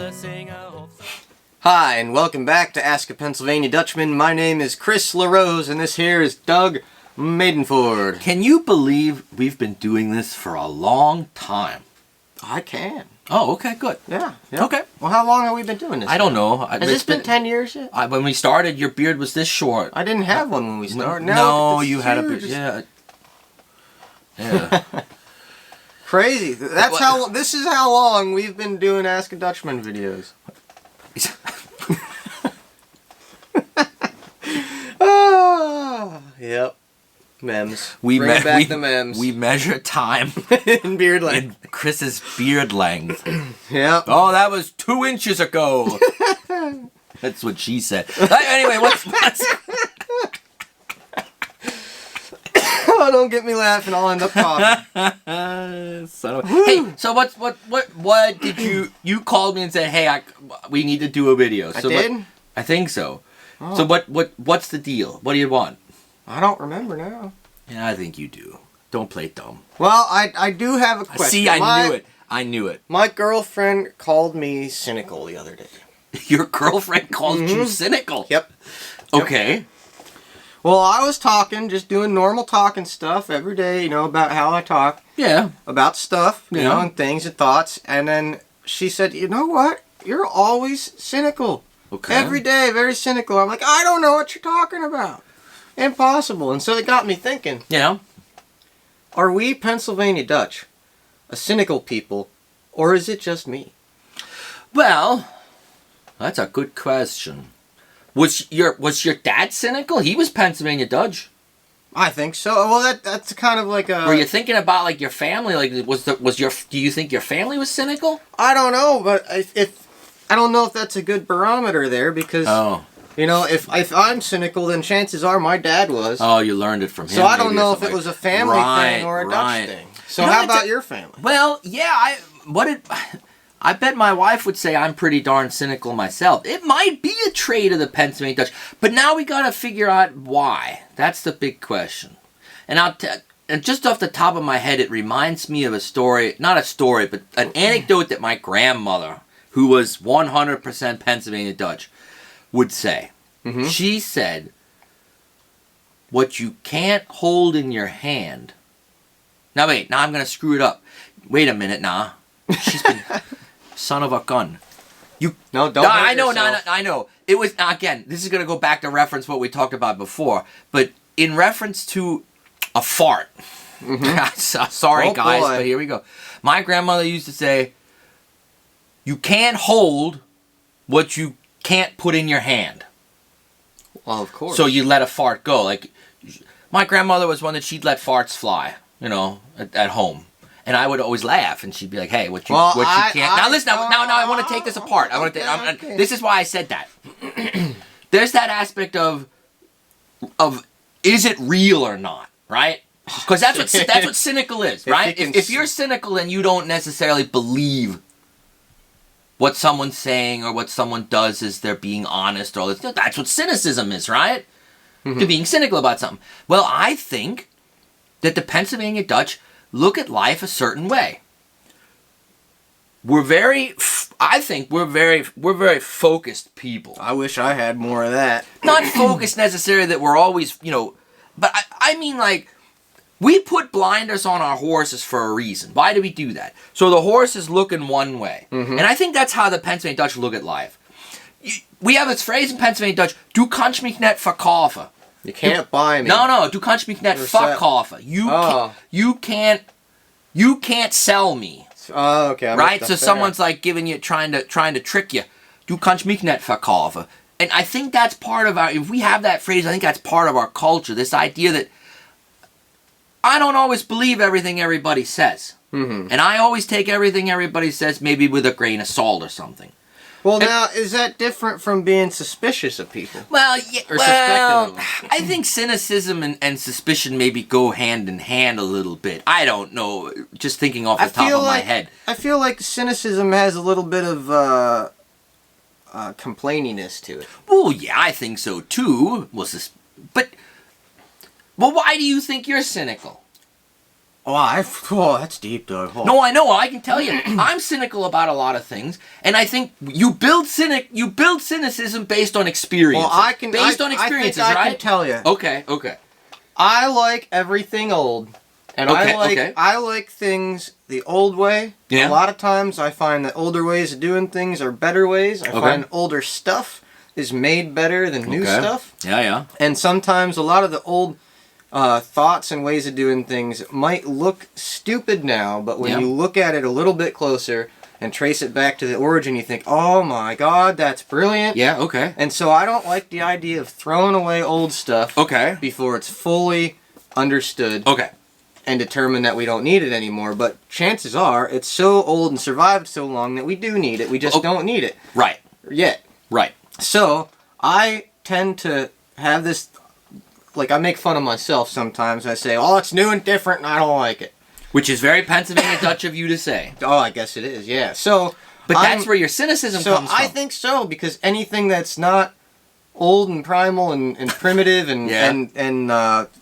gonna sing a whole song. Hi, and welcome back to Ask a Pennsylvania Dutchman. My name is Chris LaRose, and this here is Doug Maidenford. Can you believe we've been doing this for a long time? I can. Oh, okay, good. Yeah. Okay. Well, how long have we been doing this? I don't now? know. Has this been 10 years yet? When we started, your beard was this short. I didn't have one when we started. No, you had a beard. Yeah. Yeah. Crazy. This is how long we've been doing Ask a Dutchman videos. Yep. Memes. Bring back the memes. We measure time in beard length. in Chris's beard length. Yep. Oh, that was 2 inches ago. That's what she said. Anyway, what's Oh, don't get me laughing. I'll end up coughing. Hey, so what did you called me and said, hey, we need to do a video. I So did? I think so. Oh. So what's the deal? What do you want? I don't remember now. Yeah, I think you do. Don't play dumb. Well, I do have a question. See, I knew it. My girlfriend called me cynical the other day. Your girlfriend called you cynical? Yep. Okay. Well, I was talking, just doing normal talking stuff every day, about how I talk. Yeah. About stuff, you know, and things and thoughts. And then she said, you know what? You're always cynical. Okay. Every day, very cynical. I'm like, I don't know what you're talking about. Impossible. And so it got me thinking. Yeah. Are we Pennsylvania Dutch a cynical people, or is it just me? Well, that's a good question. Was your dad cynical? He was Pennsylvania Dutch. I think so. Well, that's kind of like a... Were you thinking about like your family? Like, do you think your family was cynical? I don't know, but I don't know if that's a good barometer there, because if I'm cynical, then chances are my dad was. Oh, you learned it from him. So I don't know if it was a family thing or a Dutch thing. So how about your family? Well, yeah, I bet my wife would say I'm pretty darn cynical myself. It might be a trait of the Pennsylvania Dutch, but now we got to figure out why. That's the big question. And and just off the top of my head, it reminds me of a story, not a story, but an anecdote that my grandmother, who was 100% Pennsylvania Dutch, would say. Mm-hmm. She said, what you can't hold in your hand. Now wait, now I'm going to screw it up. Wait a minute now. She's been... Son of a gun. Don't I know, I know. It was, again, this is going to go back to reference what we talked about before, but in reference to a fart. Mm-hmm. Sorry, guys, but here we go. My grandmother used to say, you can't hold what you can't put in your hand. Well, of course. So you let a fart go. Like, my grandmother was one that she'd let farts fly, at home. And I would always laugh, and she'd be like, "Hey, what you can't." Now listen. Now I want to take this apart. This is why I said that. There's that aspect of is it real or not, right? Because that's what cynical is, right? If you're cynical, then you don't necessarily believe what someone's saying or what someone does is they're being honest or all this. That's what cynicism is, right? Mm-hmm. To being cynical about something. Well, I think that the Pennsylvania Dutch look at life a certain way. We're very focused people. I wish I had more of that. Not focused necessarily that we're always, but I mean like, we put blinders on our horses for a reason. Why do we do that? So the horse is looking one way. Mm-hmm. And I think that's how the Pennsylvania Dutch look at life. We have this phrase in Pennsylvania Dutch, du kannst mich nicht verkaufen. You can't buy me. No, du kannst mich nicht verkaufen. You can't sell me. Oh, okay. Right? So someone's like trying to trick you. Du kannst mich nicht verkaufen. And I think that's part of if we have that phrase, I think that's part of our culture. This idea that I don't always believe everything everybody says. Mm-hmm. And I always take everything everybody says maybe with a grain of salt or something. Well, now, is that different from being suspicious of people? Well, yeah, suspecting them? I think cynicism and suspicion maybe go hand in hand a little bit. I don't know, just thinking off the top of my head. I feel like cynicism has a little bit of complaininess to it. Well, yeah, I think so too. But why do you think you're cynical? Oh, that's deep, though. Oh. No, I know. I can tell you, I'm cynical about a lot of things, and I think you build cynicism based on experience. Well, I can based on experiences, I right? can tell you. Okay. I like everything old, and I like things the old way. Yeah. A lot of times, I find that older ways of doing things are better ways. I find older stuff is made better than new stuff. Yeah. And sometimes a lot of the old thoughts and ways of doing things might look stupid now, but when you look at it a little bit closer and trace it back to the origin, you think, oh my god, that's brilliant. Yeah, okay. And so I don't like the idea of throwing away old stuff before it's fully understood and determined that we don't need it anymore. But chances are it's so old and survived so long that we do need it. We just don't need it. Right. Yet. Right. So I tend to have this... Like, I make fun of myself sometimes. I say, oh, it's new and different, and I don't like it. Which is very Pennsylvania Dutch of you to say. Oh, I guess it is, yeah. So, but that's where your cynicism comes from. I think so, because anything that's not old and primal and primitive and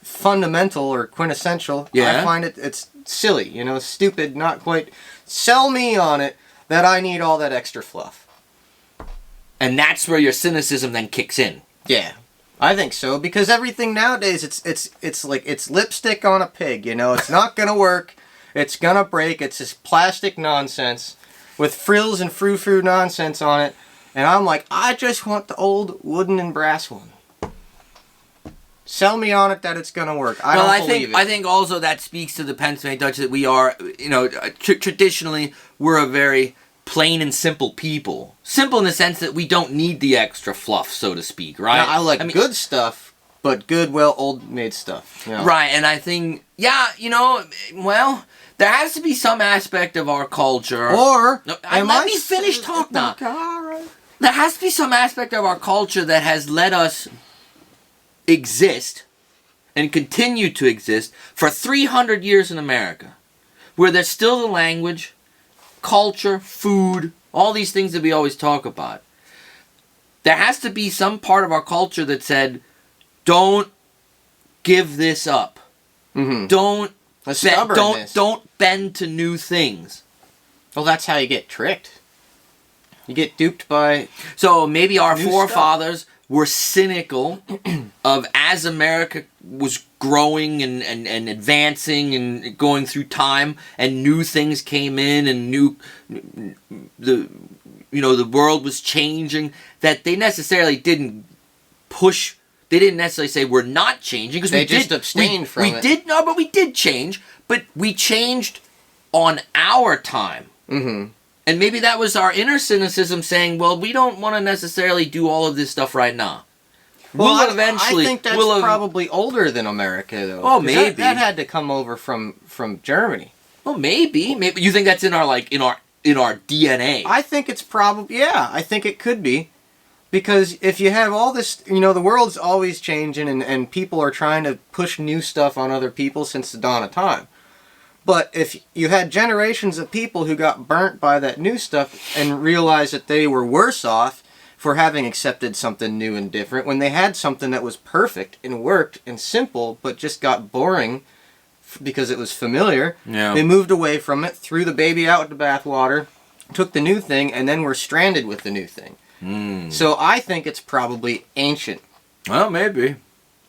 fundamental or quintessential, I find it's silly, stupid, not quite. Sell me on it that I need all that extra fluff. And that's where your cynicism then kicks in. Yeah. I think so, because everything nowadays, it's like, it's lipstick on a pig, It's not gonna work. It's gonna break. It's this plastic nonsense with frills and frou-frou nonsense on it. And I'm like, I just want the old wooden and brass one. Sell me on it that it's gonna work. I don't believe it. I think also that speaks to the Pennsylvania Dutch that we are, traditionally, we're a very plain and simple people. Simple in the sense that we don't need the extra fluff, so to speak, right? Now, I like good stuff, but good, old-made stuff. Right, and I think, well, there has to be some aspect of our culture... let me finish talk now. There has to be some aspect of our culture that has let us exist and continue to exist for 300 years in America, where there's still the language... culture, food, all these things that we always talk about. There has to be some part of our culture that said, don't give this up. Mm-hmm. Don't bend to new things. Well, that's how you get tricked. You get duped by... So maybe our forefathers were cynical of as America was growing and advancing and going through time, and new things came in, and the world was changing, that they necessarily didn't push. They didn't necessarily say we're not changing, because they just abstained from it. But we did change, but we changed on our time. Mm-hmm. And maybe that was our inner cynicism saying, well, we don't want to necessarily do all of this stuff right now. Well, I think that's probably older than America, though. Oh, maybe. That had to come over from Germany. Well, maybe. Maybe you think that's in our DNA. I think it's probably, I think it could be. Because if you have all this, the world's always changing, and people are trying to push new stuff on other people since the dawn of time. But if you had generations of people who got burnt by that new stuff and realized that they were worse off for having accepted something new and different, when they had something that was perfect and worked and simple, but just got boring because it was familiar, they moved away from it, threw the baby out with the bathwater, took the new thing, and then were stranded with the new thing. So I think it's probably ancient. Well, maybe.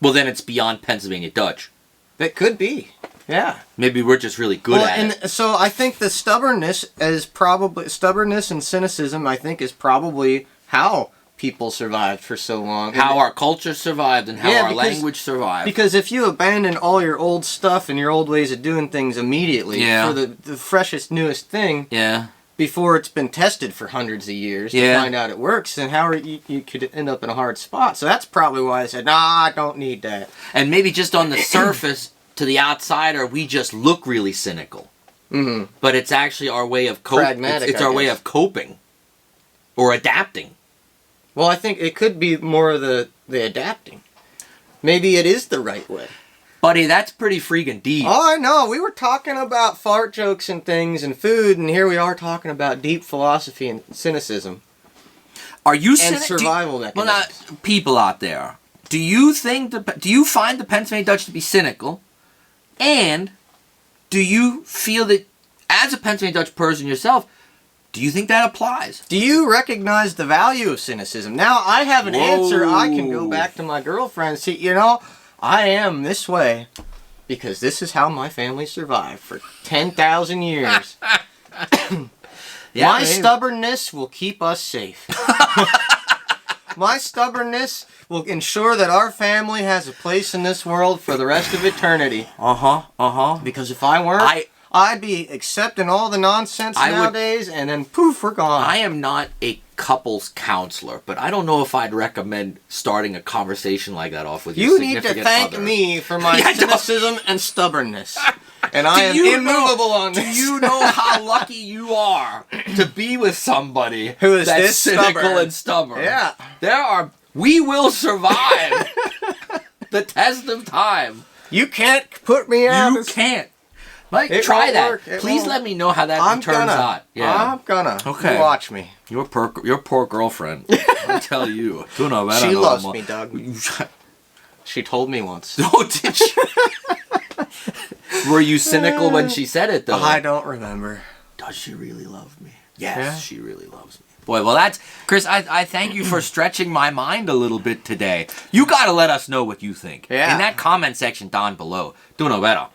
Well, then it's beyond Pennsylvania Dutch. It could be. Yeah. Maybe we're just really good at it. And so I think the stubbornness and cynicism, I think, is probably how people survived for so long. How our culture survived and how our language survived. Because if you abandon all your old stuff and your old ways of doing things immediately for the freshest, newest thing, before it's been tested for hundreds of years to find out it works, then how you could end up in a hard spot. So that's probably why I said, I don't need that. And maybe just on the surface, to the outsider, we just look really cynical. Mm-hmm. But it's actually our way of coping. It's our way of coping. Or adapting. Well, I think it could be more of the adapting. Maybe it is the right way. Buddy, that's pretty freaking deep. Oh, I know. We were talking about fart jokes and things and food, and here we are talking about deep philosophy and cynicism. Are you and survival mechanisms? Well, not people out there. Do you find the Pennsylvania Dutch to be cynical? And do you feel that, as a Pennsylvania Dutch person yourself, do you think that applies? Do you recognize the value of cynicism? Now, I have an answer. I can go back to my girlfriend and see, you know, I am this way because this is how my family survived for 10,000 years. My stubbornness will keep us safe. My stubbornness will ensure that our family has a place in this world for the rest of eternity. Because if I weren't, I'd be accepting all the nonsense nowadays, and then poof, we're gone. I am not a couples counselor, but I don't know if I'd recommend starting a conversation like that off with your significant other. You need to thank me for my cynicism and stubbornness. And I am immovable on this. Do you know how lucky you are to be with somebody who is that's this cynical and stubborn? Yeah. We will survive the test of time. You can't put me out. You can't. Mike, try that. Please let me know how that turns out. Yeah. I'm gonna. Okay. You watch me. Your poor girlfriend. I tell you. She loves me, Doug. She told me once. Oh, did she? Were you cynical when she said it, though? I don't remember. Does she really love me? Yes, she really loves me. Boy, well, that's... Chris, I thank you for stretching my mind a little bit today. You got to let us know what you think. Yeah. In that comment section down below. Do know better.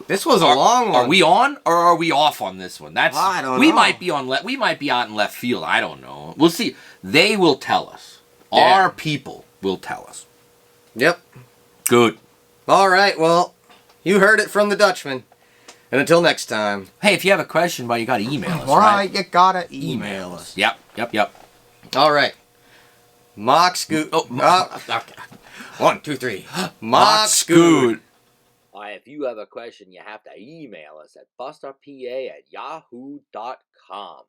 This was a long one. Are we on or are we off on this one? I don't know. We might be on. We might be out in left field. I don't know. We'll see. They will tell us. Yeah. Our people will tell us. Yep. Good. All right. Well, you heard it from the Dutchman. And until next time. Hey, if you have a question, well, you got to email us. Right? You gotta email us. Yep. All right. Mock Scoot. Okay. 1, 2, 3. Mock Scoot. If you have a question, you have to email us at busterpa@yahoo.com.